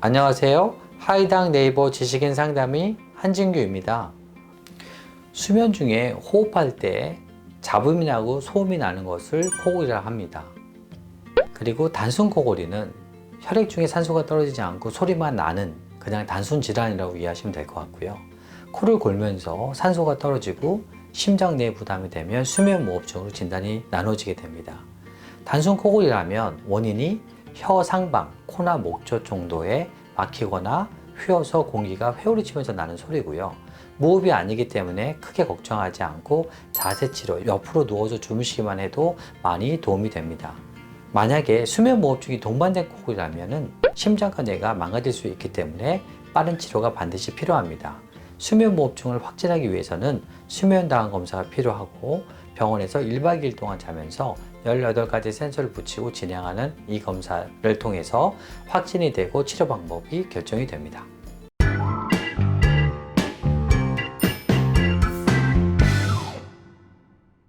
안녕하세요. 하이당 네이버 지식인 상담의 한진규입니다. 수면 중에 호흡할 때 잡음이 나고 소음이 나는 것을 코골이라 합니다. 그리고 단순 코골이는 혈액 중에 산소가 떨어지지 않고 소리만 나는 그냥 단순 질환이라고 이해하시면 될 것 같고요. 코를 골면서 산소가 떨어지고 심장 내에 부담이 되면 수면무호흡증으로 진단이 나눠지게 됩니다. 단순 코골이라면 원인이 혀 상방, 코나 목젖 정도에 막히거나 휘어서 공기가 회오리 치면서 나는 소리고요. 무호흡이 아니기 때문에 크게 걱정하지 않고 자세치료, 옆으로 누워서 주무시기만 해도 많이 도움이 됩니다. 만약에 수면무호흡증이 동반된 코골이라면 심장과 뇌가 망가질 수 있기 때문에 빠른 치료가 반드시 필요합니다. 수면무호흡증을 확진하기 위해서는 수면다한 검사가 필요하고 병원에서 1박 2일 동안 자면서 18가지 센서를 붙이고 진행하는 이 검사를 통해서 확진이 되고 치료 방법이 결정이 됩니다.